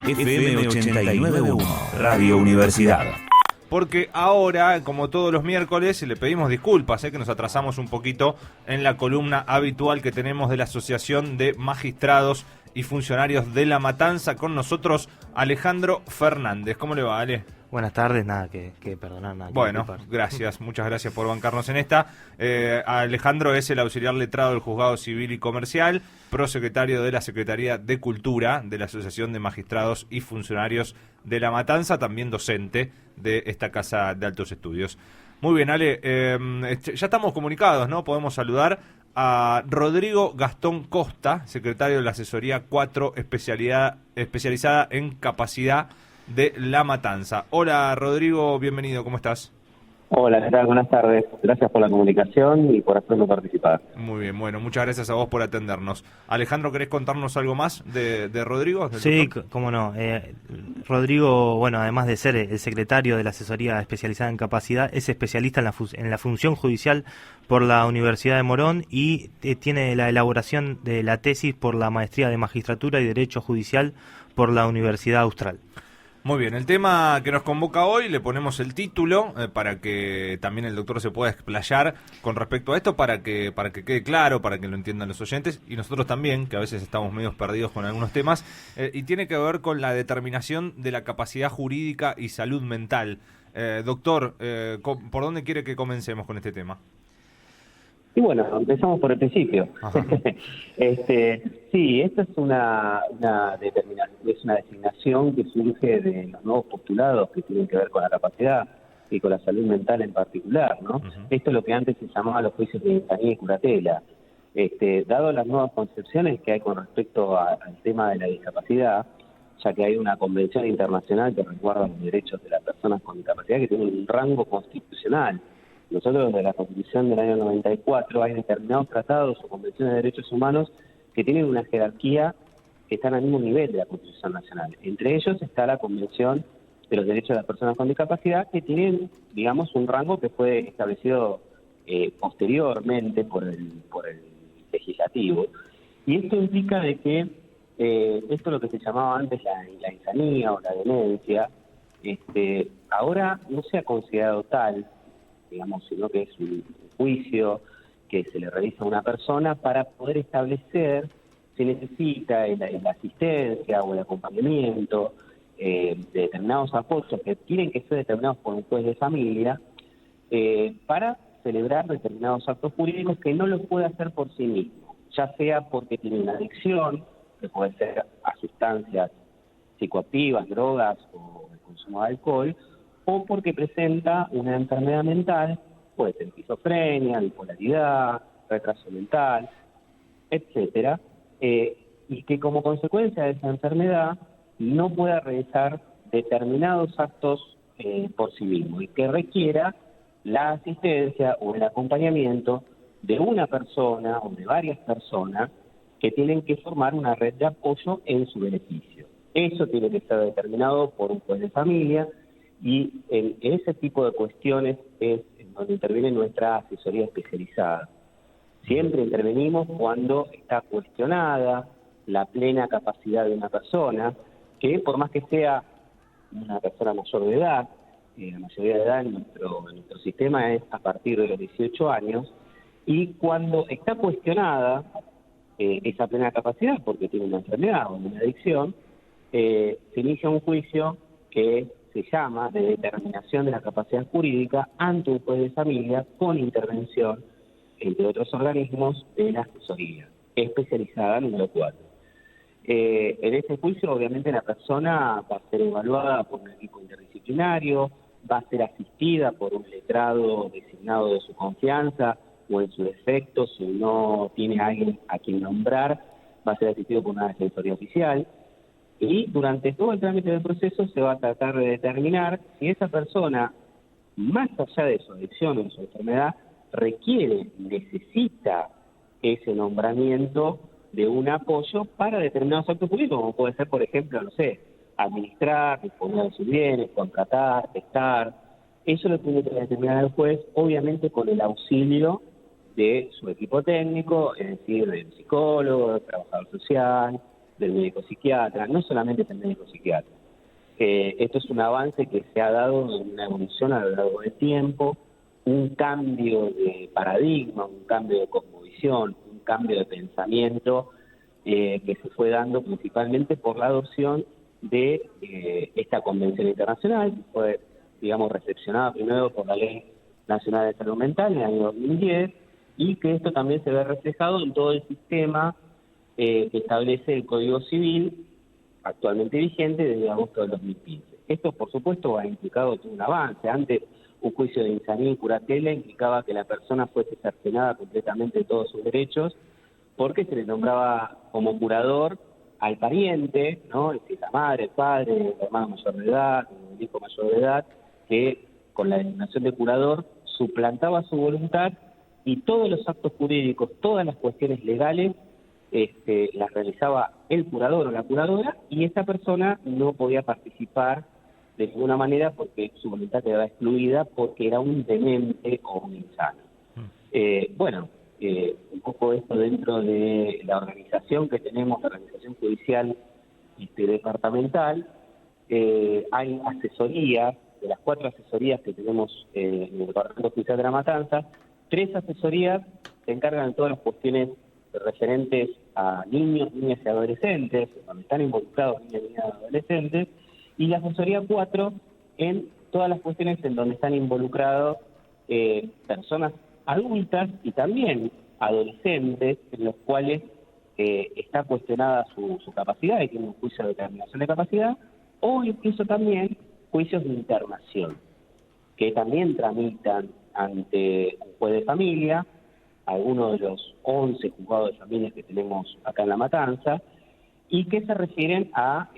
FM 89.1 Radio Universidad. Porque ahora, como todos los miércoles, le pedimos disculpas, que nos atrasamos un poquito en la columna habitual que tenemos de la Asociación de Magistrados y Funcionarios de La Matanza. Con nosotros, Alejandro Fernández. ¿Cómo le va, Ale? Buenas tardes, nada que perdonar, nada que Bueno, disculpar. gracias, muchas gracias por bancarnos en esta. Alejandro es el auxiliar letrado del Juzgado Civil y Comercial, prosecretario de la Secretaría de Cultura de la Asociación de Magistrados y Funcionarios de La Matanza, también docente de esta Casa de Altos Estudios. Muy bien, Ale, ya estamos comunicados, ¿no? Podemos saludar a Rodrigo Gastón Costa, secretario de la Asesoría 4, especializada en capacidad de La Matanza. Hola Rodrigo, bienvenido, ¿cómo estás? Hola, ¿qué tal? Buenas tardes. Gracias por la comunicación y por hacernos participar. Muy bien, bueno, muchas gracias a vos por atendernos. Alejandro, ¿querés contarnos algo más de Rodrigo? Sí, cómo no. Rodrigo, bueno, además de ser el secretario de la Asesoría Especializada en Capacidad, es especialista en la función judicial por la Universidad de Morón y tiene la elaboración de la tesis por la Maestría de Magistratura y Derecho Judicial por la Universidad Austral. Muy bien, el tema que nos convoca hoy, le ponemos el título para que también el doctor se pueda explayar con respecto a esto, para que quede claro, para que lo entiendan los oyentes y nosotros también, que a veces estamos medio perdidos con algunos temas, y tiene que ver con la determinación de la capacidad jurídica y salud mental. Doctor, ¿por dónde quiere que comencemos con este tema? Y bueno, empezamos por el principio. Sí, esta es una designación que surge de los nuevos postulados que tienen que ver con la capacidad y con la salud mental en particular, ¿no? Esto es lo que antes se llamaba los juicios de instanía y curatela. Dado las nuevas concepciones que hay con respecto al tema de la discapacidad, ya que hay una convención internacional que resguarda los derechos de las personas con discapacidad que tienen un rango constitucional. Nosotros, desde la Constitución del año 94, hay determinados tratados o convenciones de derechos humanos que tienen una jerarquía que están al mismo nivel de la Constitución Nacional. Entre ellos está la Convención de los Derechos de las Personas con Discapacidad, que tienen, digamos, un rango que fue establecido posteriormente por el legislativo. Y esto implica de que esto es lo que se llamaba antes la insanía o la demencia, ahora no se ha considerado tal, digamos, sino que es un juicio que se le realiza a una persona para poder establecer si necesita la asistencia o el acompañamiento de determinados apoyos que tienen que ser determinados por un juez de familia para celebrar determinados actos jurídicos que no los puede hacer por sí mismo, ya sea porque tiene una adicción, que puede ser a sustancias psicoactivas, drogas o el consumo de alcohol, o porque presenta una enfermedad mental, puede ser esquizofrenia, bipolaridad, retraso mental, etcétera, y que como consecuencia de esa enfermedad no pueda realizar determinados actos por sí mismo y que requiera la asistencia o el acompañamiento de una persona o de varias personas que tienen que formar una red de apoyo en su beneficio. Eso tiene que ser determinado por un juez de familia. Y en ese tipo de cuestiones es en donde interviene nuestra asesoría especializada. Siempre intervenimos cuando está cuestionada la plena capacidad de una persona, que por más que sea una persona mayor de edad, la mayoría de edad en nuestro sistema es a partir de los 18 años, y cuando está cuestionada esa plena capacidad, porque tiene una enfermedad o una adicción, se inicia un juicio que se llama de determinación de la capacidad jurídica ante un juez de familia con intervención, entre otros organismos, de la asesoría especializada número 4. En este juicio, obviamente, la persona va a ser evaluada por un equipo interdisciplinario, va a ser asistida por un letrado designado de su confianza, o en su defecto, si no tiene a alguien a quien nombrar, va a ser asistido por una defensoría oficial. Y durante todo el trámite del proceso se va a tratar de determinar si esa persona, más allá de su adicción o de su enfermedad, necesita ese nombramiento de un apoyo para determinados actos públicos, como puede ser, por ejemplo, no sé, administrar, disponer de sus bienes, contratar, testar. Eso lo tiene que determinar el juez, obviamente con el auxilio de su equipo técnico, es decir, del psicólogo, del trabajador social, del médico psiquiatra, no solamente es el médico psiquiatra. Esto es un avance que se ha dado en una evolución a lo largo del tiempo, un cambio de paradigma, un cambio de cosmovisión, un cambio de pensamiento que se fue dando principalmente por la adopción de esta convención internacional, que fue, digamos, recepcionada primero por la Ley Nacional de Salud Mental en el año 2010, y que esto también se ve reflejado en todo el sistema que establece el Código Civil actualmente vigente desde agosto del 2015. Esto, por supuesto, ha implicado todo un avance. Antes, un juicio de insanía y curatela implicaba que la persona fuese cercenada completamente de todos sus derechos, porque se le nombraba como curador al pariente, ¿no? Es decir, la madre, el padre, el hermano mayor de edad, el hijo mayor de edad, que con la designación de curador suplantaba su voluntad y todos los actos jurídicos, todas las cuestiones legales, las realizaba el curador o la curadora, y esa persona no podía participar de ninguna manera porque su voluntad quedaba excluida porque era un demente o un insano. Un poco esto dentro de la organización que tenemos, la organización judicial departamental, hay asesorías, de las 4 asesorías que tenemos en el Departamento Judicial de La Matanza, 3 asesorías se encargan de todas las cuestiones referentes a niños, niñas y adolescentes, donde están involucrados niños, niñas y adolescentes, y la asesoría 4 en todas las cuestiones en donde están involucrados personas adultas y también adolescentes, en los cuales está cuestionada su capacidad y tiene un juicio de determinación de capacidad, o incluso también juicios de internación, que también tramitan ante un juez de familia, algunos de los 11 juzgados de familia que tenemos acá en La Matanza, y que se refieren a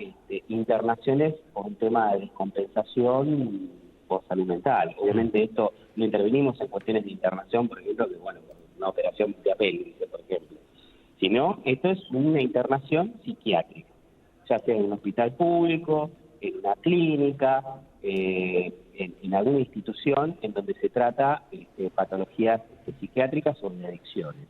internaciones por un tema de descompensación por salud mental. Obviamente esto no intervenimos en cuestiones de internación, por ejemplo, que por una operación de apéndice, por ejemplo, sino esto es una internación psiquiátrica, ya sea en un hospital público, en una clínica, en alguna institución en donde se trata patologías psiquiátricas o de adicciones.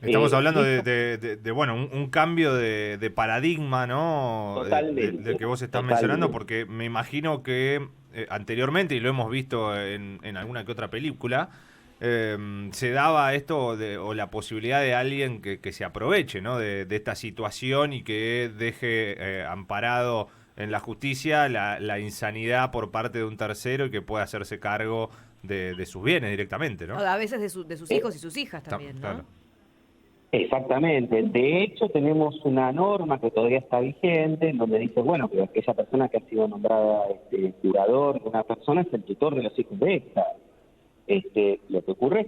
Estamos hablando un cambio de paradigma, ¿no? Totalmente. Del que vos estás mencionando, porque me imagino que anteriormente, y lo hemos visto en alguna que otra película, se daba esto o la posibilidad de alguien que se aproveche, ¿no? de esta situación y que deje amparado en la justicia la insanidad por parte de un tercero y que pueda hacerse cargo de sus bienes directamente, ¿no? A veces de sus hijos y sus hijas también, ¿no? Claro. Exactamente. De hecho, tenemos una norma que todavía está vigente, en donde dice, bueno, que aquella persona que ha sido nombrada curador de una persona es el tutor de los hijos de esta. Lo que ocurre es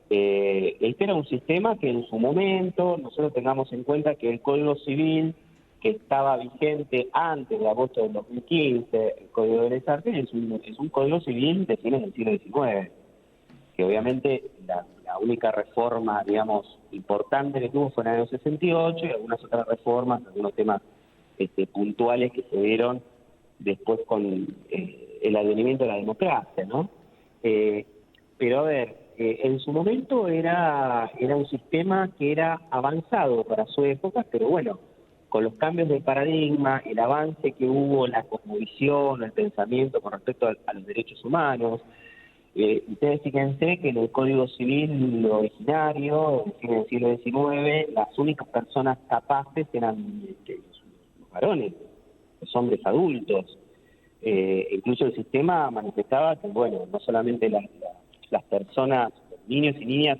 que, este era un sistema que en su momento, nosotros tengamos en cuenta que el Código Civil, que estaba vigente antes de agosto del 2015, el Código de las Artes, es un Código Civil de fines del siglo XIX, que obviamente la única reforma, digamos, importante que tuvo fue en el año 68, y algunas otras reformas, algunos temas puntuales que se dieron después con el advenimiento de la democracia, ¿no? Pero a ver, en su momento era un sistema que era avanzado para su época, pero bueno, con los cambios de paradigma, el avance que hubo, la cosmovisión, el pensamiento con respecto a los derechos humanos. Ustedes fíjense que en el Código Civil originario, en el siglo XIX, las únicas personas capaces eran los varones, los hombres adultos. Incluso el sistema manifestaba que, no solamente las personas, los niños y niñas,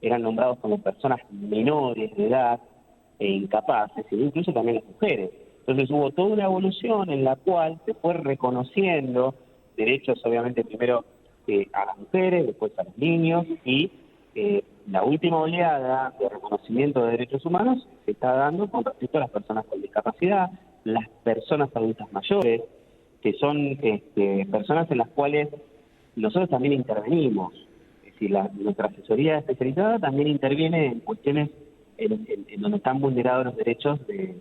eran nombrados como personas menores de edad e incapaces, sino incluso también las mujeres. Entonces hubo toda una evolución en la cual se fue reconociendo derechos, obviamente, primero a las mujeres, después a los niños, y la última oleada de reconocimiento de derechos humanos se está dando con respecto a las personas con discapacidad, las personas adultas mayores, que son personas en las cuales nosotros también intervenimos. Es decir, nuestra asesoría especializada también interviene en cuestiones en donde están vulnerados los derechos de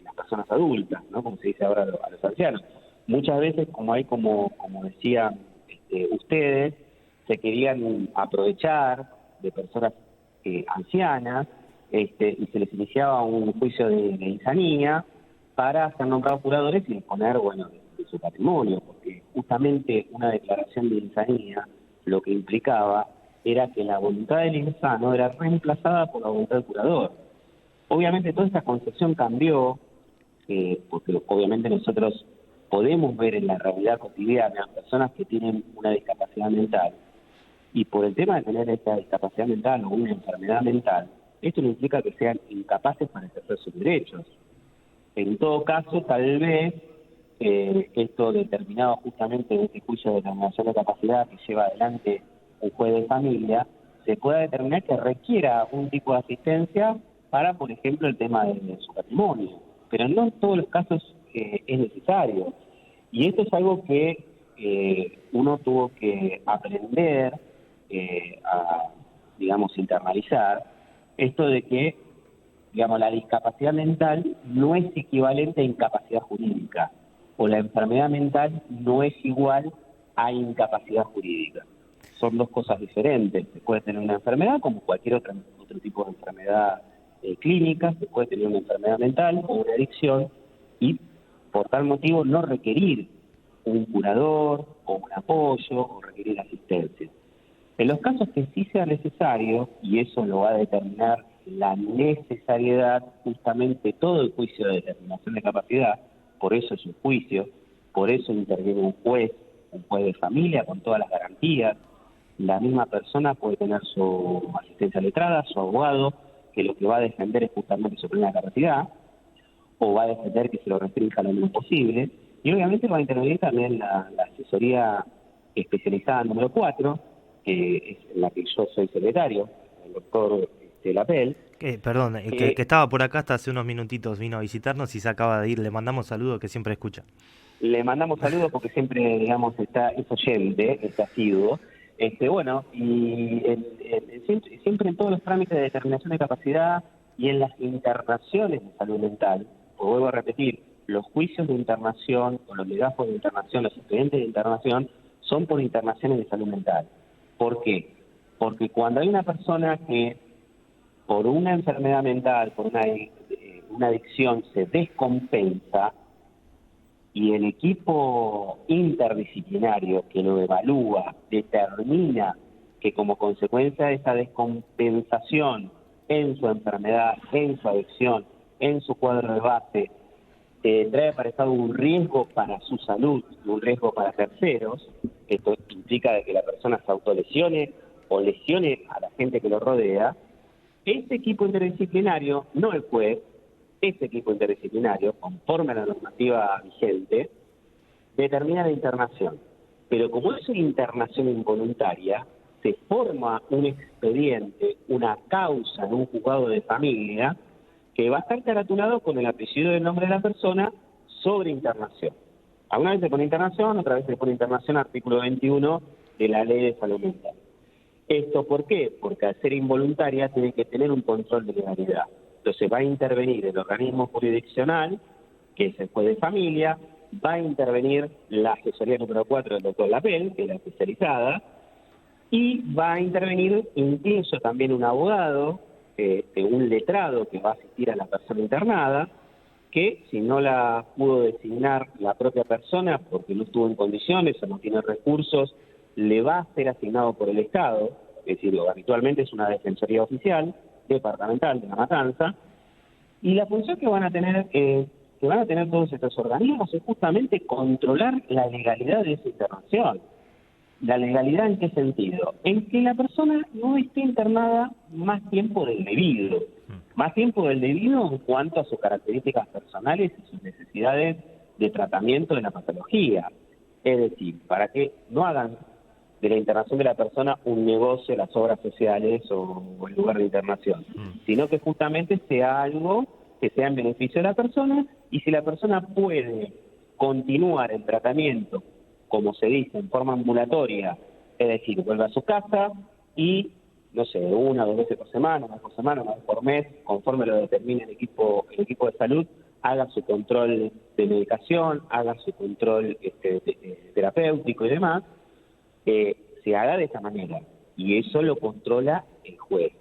las personas adultas, ¿no? Como se dice ahora a los ancianos. Muchas veces, como decían ustedes, se querían aprovechar de personas ancianas y se les iniciaba un juicio de insanía para ser nombrados curadores y disponer, bueno, de su patrimonio, porque justamente una declaración de insanía lo que implicaba era que la voluntad del insano era reemplazada por la voluntad del curador. Obviamente toda esta concepción cambió, porque obviamente nosotros podemos ver en la realidad cotidiana personas que tienen una discapacidad mental, y por el tema de tener esta discapacidad mental o una enfermedad mental, esto no implica que sean incapaces para ejercer sus derechos. En todo caso, tal vez esto determinado justamente en este juicio de determinación de capacidad que lleva adelante un juez de familia, se pueda determinar que requiera algún tipo de asistencia para, por ejemplo, el tema de su patrimonio. Pero no en todos los casos es necesario. Y esto es algo que uno tuvo que aprender a, digamos, internalizar, esto de que, digamos, la discapacidad mental no es equivalente a incapacidad jurídica, o la enfermedad mental no es igual a incapacidad jurídica. Son dos cosas diferentes. Se puede tener una enfermedad como cualquier otro tipo de enfermedad clínica, se puede tener una enfermedad mental o una adicción y por tal motivo no requerir un curador o un apoyo o requerir asistencia. En los casos que sí sea necesario, y eso lo va a determinar la necesariedad, justamente todo el juicio de determinación de capacidad, por eso es un juicio, por eso interviene un juez de familia con todas las garantías. La misma persona puede tener su asistencia letrada, su abogado, que lo que va a defender es justamente su plena capacidad, o va a defender que se lo restrinja lo menos posible, y obviamente va a intervenir también la asesoría especializada número 4, que es en la que yo soy secretario, el doctor Lapel. Perdón, que estaba por acá hasta hace unos minutitos, vino a visitarnos y se acaba de ir. Le mandamos saludos, que siempre escucha. Le mandamos saludos porque siempre, digamos, es oyente, es asiduo. Bueno, y siempre en todos los trámites de determinación de capacidad y en las internaciones de salud mental, pues vuelvo a repetir, los juicios de internación o los legajos de internación, los expedientes de internación, son por internaciones de salud mental. ¿Por qué? Porque cuando hay una persona que por una enfermedad mental, por una adicción se descompensa y el equipo interdisciplinario que lo evalúa determina que como consecuencia de esa descompensación en su enfermedad, en su adicción, en su cuadro de base, trae aparejado un riesgo para su salud y un riesgo para terceros, esto implica de que la persona se autolesione o lesione a la gente que lo rodea, ese equipo interdisciplinario, no el juez, ese equipo interdisciplinario, conforme a la normativa vigente, determina la internación. Pero como es una internación involuntaria, se forma un expediente, una causa en un juzgado de familia, que va a estar caratulado con el apellido y el nombre de la persona sobre internación. Alguna vez se pone internación, otra vez se pone internación, artículo 21 de la Ley de Salud Mental. ¿Esto por qué? Porque al ser involuntaria tiene que tener un control de legalidad. Entonces va a intervenir el organismo jurisdiccional, que es el juez de familia, va a intervenir la asesoría número 4 del doctor Lapel, que es la especializada, y va a intervenir incluso también un abogado, un letrado que va a asistir a la persona internada, que si no la pudo designar la propia persona porque no estuvo en condiciones o no tiene recursos, le va a ser asignado por el Estado, es decir, habitualmente es una defensoría oficial, departamental de La Matanza, y la función que van a tener todos estos organismos es justamente controlar la legalidad de esa internación. ¿La legalidad en qué sentido? En que la persona no esté internada más tiempo del debido. Más tiempo del debido en cuanto a sus características personales y sus necesidades de tratamiento de la patología. Es decir, para que no hagan de la internación de la persona un negocio, las obras sociales o el lugar de internación, sino que justamente sea algo que sea en beneficio de la persona, y si la persona puede continuar el tratamiento, como se dice, en forma ambulatoria, es decir, vuelve a su casa y, no sé, 1 o 2 veces por semana, una vez por mes, conforme lo determine el equipo de salud, haga su control de medicación, haga su control terapéutico y demás, se haga de esa manera. Y eso lo controla el juez.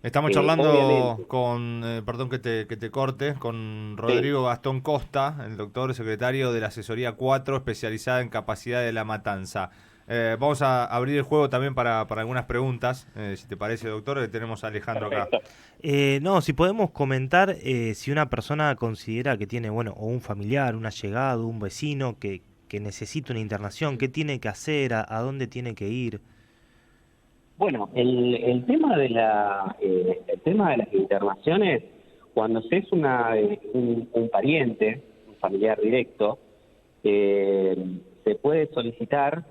Estamos charlando Obviamente. con, perdón que te corte, con Rodrigo Gastón Costa, el doctor secretario de la Asesoría 4, especializada en capacidad de La Matanza. Vamos a abrir el juego también para algunas preguntas, si te parece, doctor, que tenemos a Alejandro acá. No, si podemos comentar si una persona considera que tiene, bueno, o un familiar, un allegado, un vecino que necesita una internación, ¿qué tiene que hacer? ¿A dónde tiene que ir? Bueno, el tema de el tema de las internaciones, cuando se es un pariente, un familiar directo, se puede solicitar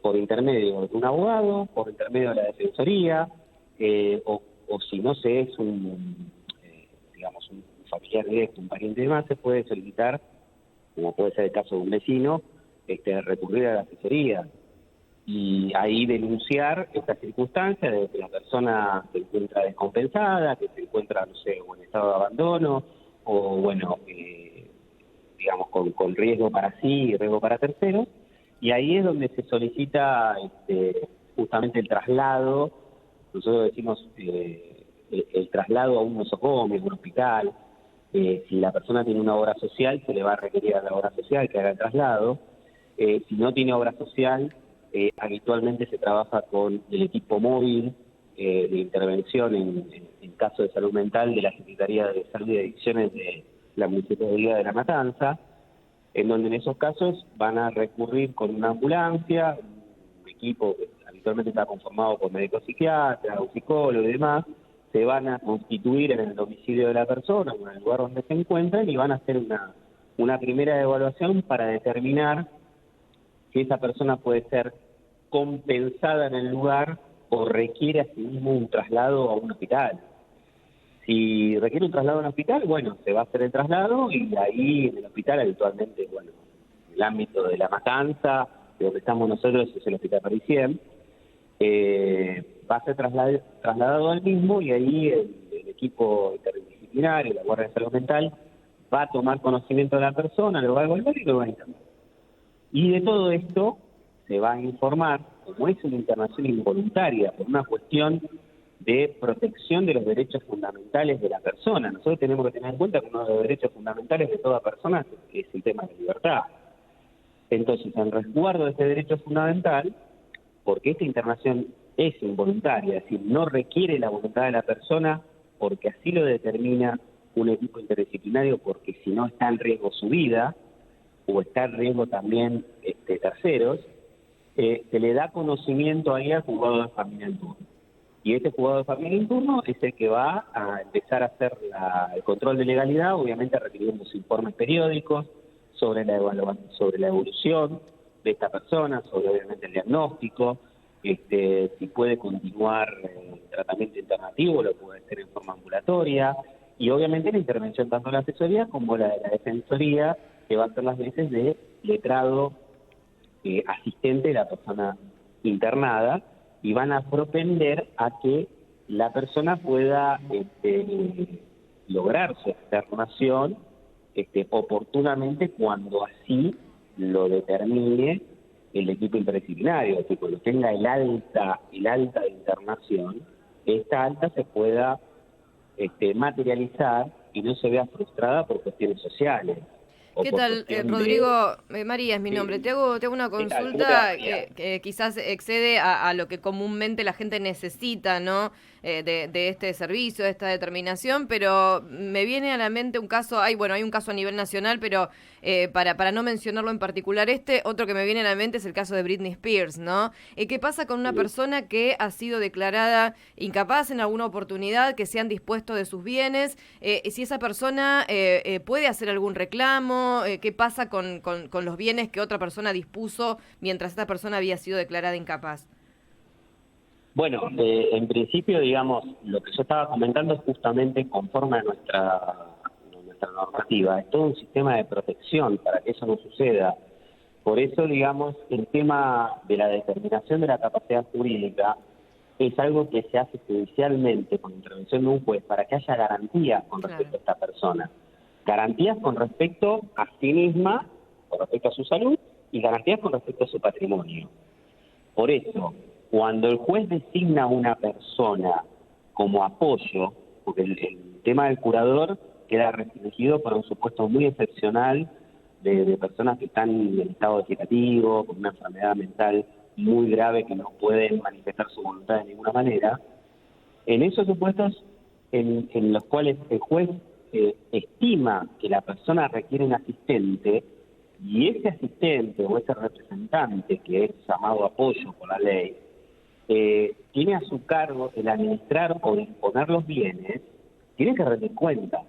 por intermedio de un abogado, por intermedio de la defensoría, o si no se es digamos, un familiar directo, un pariente demás, se puede solicitar, como puede ser el caso de un vecino, recurrir a la asesoría y ahí denunciar esta circunstancia de que la persona se encuentra descompensada, que se encuentra, no sé, o en estado de abandono, o bueno, digamos, con riesgo para sí y riesgo para terceros, y ahí es donde se solicita justamente el traslado, nosotros decimos el traslado a un nosocomio, a un hospital. Si la persona tiene una obra social, se le va a requerir a la obra social que haga el traslado. Si no tiene obra social, habitualmente se trabaja con el equipo móvil de intervención en caso de salud mental de la Secretaría de Salud y Adicciones de la Municipalidad de La Matanza, en donde en esos casos van a recurrir con una ambulancia, un equipo que habitualmente está conformado por médicos psiquiatras, un psicólogo y demás, se van a constituir en el domicilio de la persona, en el lugar donde se encuentran, y van a hacer una primera evaluación para determinar si esa persona puede ser compensada en el lugar o requiere asimismo un traslado a un hospital. Si requiere un traslado a un hospital, bueno, se va a hacer el traslado y ahí en el hospital habitualmente, bueno, en el ámbito de La Matanza, de donde estamos nosotros, es el Hospital Parisien, va a ser trasladado al mismo y ahí el equipo interdisciplinario, la Guardia de Salud Mental, va a tomar conocimiento de la persona, lo va a evaluar y lo va a internar. Y de todo esto se va a informar, como es una internación involuntaria, por una cuestión de protección de los derechos fundamentales de la persona. Nosotros tenemos que tener en cuenta que uno de los derechos fundamentales de toda persona es el tema de la libertad. Entonces, en resguardo de este derecho fundamental, porque esta internación es involuntaria, es decir, no requiere la voluntad de la persona porque así lo determina un equipo interdisciplinario, porque si no está en riesgo su vida, o está en riesgo también terceros, se le da conocimiento ahí al juzgado de familia en turno. Y este juzgado de familia en turno es el que va a empezar a hacer el control de legalidad, obviamente requiriendo informes periódicos sobre la evolución de esta persona, sobre obviamente el diagnóstico, si puede continuar el tratamiento alternativo, lo puede hacer en forma ambulatoria, y obviamente la intervención tanto de la asesoría como la de la defensoría, que va a ser las veces de letrado asistente de la persona internada, y van a propender a que la persona pueda lograr su externación oportunamente cuando así lo determine el equipo interdisciplinario, que cuando tenga el alta de internación, esta alta se pueda materializar y no se vea frustrada por cuestiones sociales. ¿Qué tal, Rodrigo? María es mi nombre. Te hago una consulta que quizás excede a lo que comúnmente la gente necesita, ¿no? De este servicio, de esta determinación, pero me viene a la mente un caso, hay un caso a nivel nacional, pero para no mencionarlo en particular otro que me viene a la mente es el caso de Britney Spears, ¿no? ¿Qué pasa con una persona que ha sido declarada incapaz en alguna oportunidad, que se han dispuesto de sus bienes? Si esa persona puede hacer algún reclamo, ¿qué pasa con los bienes que otra persona dispuso mientras esta persona había sido declarada incapaz? Bueno, en principio, digamos, lo que yo estaba comentando es justamente conforme a nuestra normativa. Es todo un sistema de protección para que eso no suceda. Por eso, digamos, el tema de la determinación de la capacidad jurídica es algo que se hace judicialmente con intervención de un juez para que haya garantías con respecto a esta persona. Garantías con respecto a sí misma, con respecto a su salud, y garantías con respecto a su patrimonio. Por eso, cuando el juez designa a una persona como apoyo, porque el tema del curador queda restringido para un supuesto muy excepcional de personas que están en estado vegetativo, con una enfermedad mental muy grave que no pueden manifestar su voluntad de ninguna manera. En esos supuestos en los cuales el juez estima que la persona requiere un asistente, y ese asistente o ese representante, que es llamado apoyo por la ley, tiene a su cargo el administrar o disponer los bienes, tiene que rendir cuenta.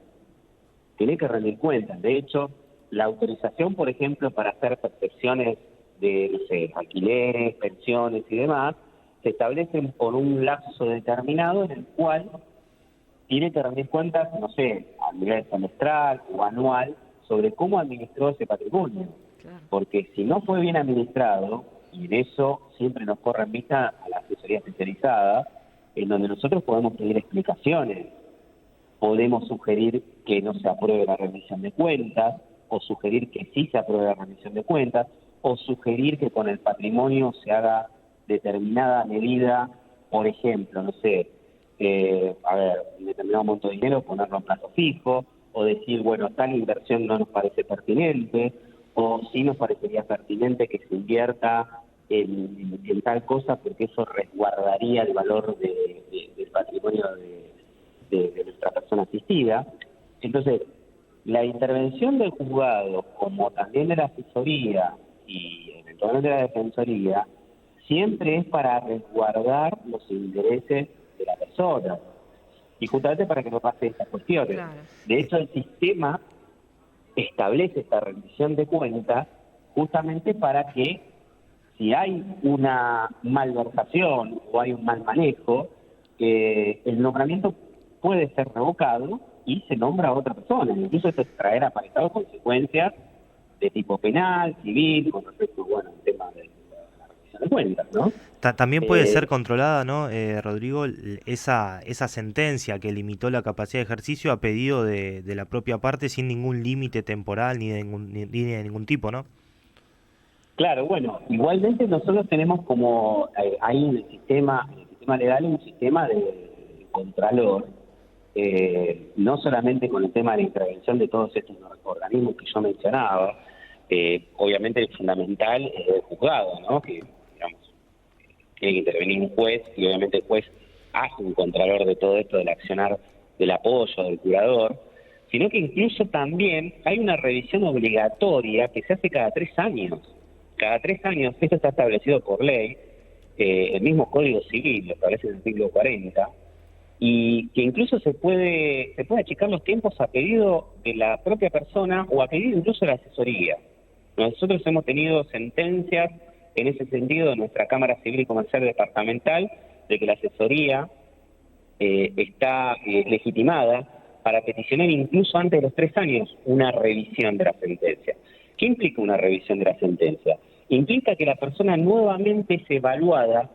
De hecho, la autorización, por ejemplo, para hacer percepciones de, no sé, alquileres, pensiones y demás, se establecen por un lapso determinado en el cual tiene que rendir cuentas, no sé, a nivel semestral o anual, sobre cómo administró ese patrimonio. Claro. Porque si no fue bien administrado, y en eso siempre nos corre en vista a la asesoría especializada, en donde nosotros podemos pedir explicaciones, podemos sugerir que no se apruebe la rendición de cuentas, o sugerir que sí se apruebe la rendición de cuentas, o sugerir que con el patrimonio se haga determinada medida, por ejemplo, no sé, determinado monto de dinero, ponerlo en plazo fijo, o decir, bueno, tal inversión no nos parece pertinente, o sí nos parecería pertinente que se invierta en tal cosa porque eso resguardaría el valor del patrimonio de nuestra persona asistida. Entonces, la intervención del juzgado, como también de la asesoría y eventualmente de la defensoría, siempre es para resguardar los intereses de la persona y justamente para que no pase estas cuestiones. Claro. De hecho, el sistema establece esta rendición de cuentas justamente para que si hay una malversación o hay un mal manejo, el nombramiento puede ser revocado y se nombra a otra persona. Incluso esto traer aparejado consecuencias de tipo penal, civil, con respecto, bueno, al tema de la rendición de cuentas, ¿no? También puede ser controlada, ¿no, Rodrigo, esa sentencia que limitó la capacidad de ejercicio a pedido de la propia parte sin ningún límite temporal ni de ningún tipo, ¿no? Claro, bueno, igualmente nosotros tenemos como ahí en el sistema legal un sistema de contralor, no solamente con el tema de la intervención de todos estos organismos que yo mencionaba, obviamente el fundamental es el juzgado, ¿no? Que, digamos, tiene que intervenir un juez y obviamente el juez hace un contralor de todo esto del accionar del apoyo, del curador, sino que incluso también hay una revisión obligatoria que se hace cada 3 años. Cada 3 años, esto está establecido por ley, el mismo Código Civil lo establece en el artículo 40, y que incluso se puede achicar los tiempos a pedido de la propia persona o a pedido incluso de la asesoría. Nosotros hemos tenido sentencias en ese sentido en nuestra Cámara Civil y Comercial Departamental de que la asesoría está legitimada para peticionar incluso antes de los 3 años una revisión de la sentencia. ¿Qué implica una revisión de la sentencia? Implica que la persona nuevamente es evaluada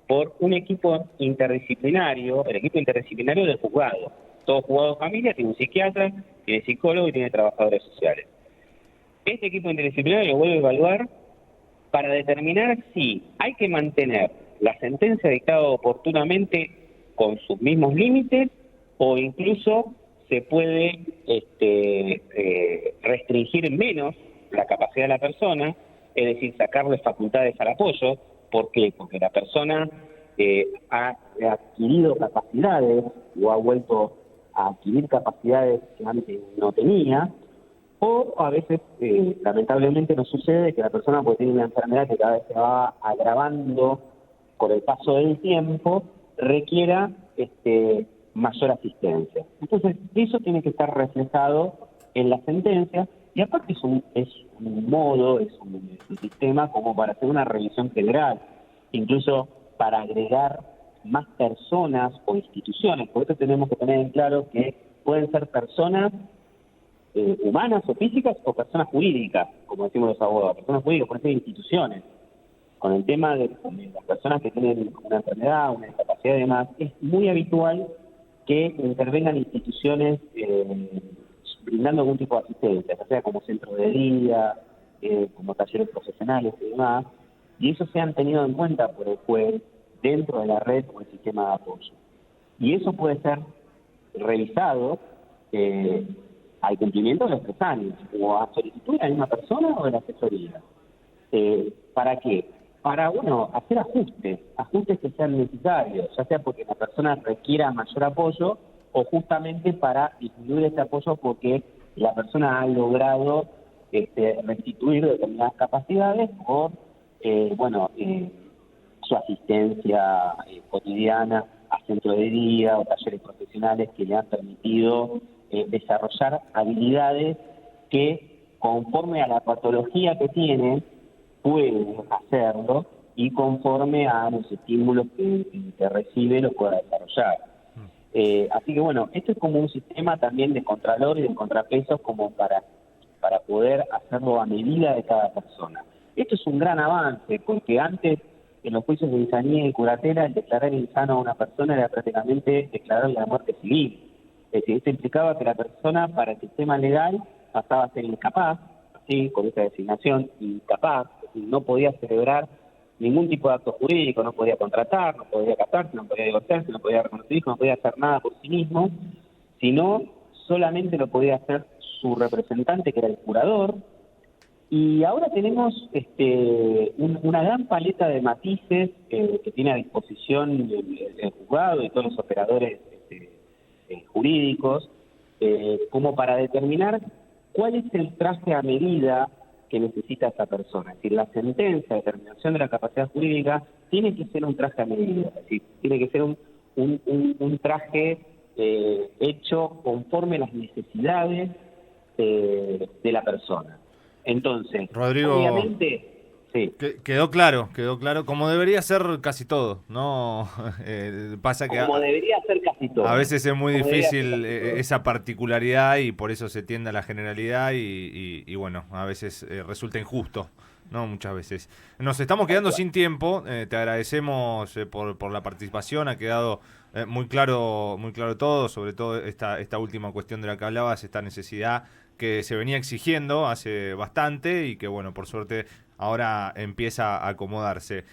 por un equipo interdisciplinario, el equipo interdisciplinario del juzgado. Todo juzgado de familia tiene un psiquiatra, tiene psicólogo y tiene trabajadores sociales. Este equipo interdisciplinario lo vuelve a evaluar para determinar si hay que mantener la sentencia dictada oportunamente con sus mismos límites o incluso se puede restringir menos la capacidad de la persona, es decir, sacarle facultades al apoyo. ¿Por qué? Porque la persona ha adquirido capacidades o ha vuelto a adquirir capacidades que antes no tenía, o a veces, lamentablemente, nos sucede que la persona puede tener una enfermedad que cada vez se va agravando con el paso del tiempo, requiera mayor asistencia. Entonces, eso tiene que estar reflejado en la sentencia, y aparte es un modo, es un sistema como para hacer una revisión general, incluso para agregar más personas o instituciones. Por eso tenemos que tener en claro que pueden ser personas humanas o físicas o personas jurídicas, como decimos los abogados. Personas jurídicas pueden ser instituciones. Con el tema de las personas que tienen una enfermedad, una discapacidad y demás, es muy habitual que intervengan instituciones brindando algún tipo de asistencia, ya sea como centro de día, como talleres profesionales y demás, y eso se han tenido en cuenta por el juez dentro de la red o el sistema de apoyo. y eso puede ser revisado al cumplimiento de los 3 años, o a solicitud de la misma persona o de la asesoría. ¿Para qué? Para, hacer ajustes que sean necesarios, ya sea porque la persona requiera mayor apoyo o justamente para disminuir ese apoyo porque la persona ha logrado restituir determinadas capacidades por, su asistencia cotidiana a centro de día o talleres profesionales que le han permitido desarrollar habilidades que, conforme a la patología que tiene, puede hacerlo y conforme a los estímulos que recibe lo pueda desarrollar. Así que esto es como un sistema también de contralor y de contrapesos como para poder hacerlo a medida de cada persona. Esto es un gran avance porque antes en los juicios de insanía y curatela el declarar insano a una persona era prácticamente declararle la muerte civil. Es decir, esto implicaba que la persona para el sistema legal pasaba a ser incapaz, así con esa designación, incapaz, es decir, no podía celebrar ningún tipo de acto jurídico, no podía contratar, no podía casarse, no podía divorciarse, no podía reconocer hijos, no podía hacer nada por sí mismo, sino solamente lo podía hacer su representante, que era el curador. Y ahora tenemos una gran paleta de matices que tiene a disposición el juzgado y todos los operadores jurídicos, como para determinar cuál es el traje a medida que necesita esa persona. Es decir, la sentencia de determinación de la capacidad jurídica tiene que ser un traje a medida, es decir, tiene que ser un traje hecho conforme a las necesidades de la persona. Entonces, Rodrigo, obviamente, sí. Quedó claro, como debería ser casi todo, ¿no? Pasa que como debería ser casi todo. A veces es muy difícil esa particularidad y por eso se tiende a la generalidad y bueno, a veces resulta injusto, ¿no? Muchas veces. Nos estamos quedando sin tiempo, te agradecemos por la participación, ha quedado muy claro todo, sobre todo esta última cuestión de la que hablabas, esta necesidad que se venía exigiendo hace bastante y que bueno, por suerte ahora empieza a acomodarse.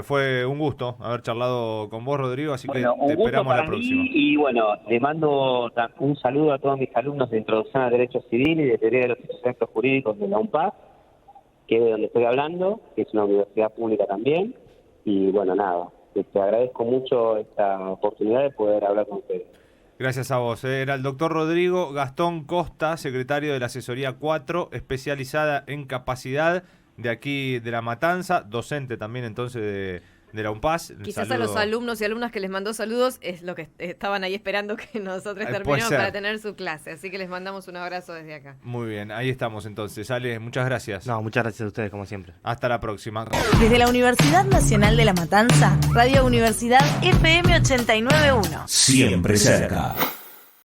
Fue un gusto haber charlado con vos, Rodrigo, así que te esperamos a la próxima. Y le mando un saludo a todos mis alumnos de Introducción al Derecho Civil y de Teoría de los Hechos y Actos Jurídicos de la UNPAD, que es de donde estoy hablando, que es una universidad pública también. Y te agradezco mucho esta oportunidad de poder hablar con ustedes. Gracias a vos. Era el doctor Rodrigo Gastón Costa, secretario de la Asesoría 4, especializada en capacidad de aquí de La Matanza, docente también entonces de la UNPAS. Quizás a los alumnos y alumnas que les mandó saludos es lo que estaban ahí esperando que nosotros terminemos para tener su clase, así que les mandamos un abrazo desde acá. Muy bien, ahí estamos entonces. Ale, muchas gracias. No, muchas gracias a ustedes como siempre. Hasta la próxima. Desde la Universidad Nacional de La Matanza, Radio Universidad FM 89.1. Siempre cerca.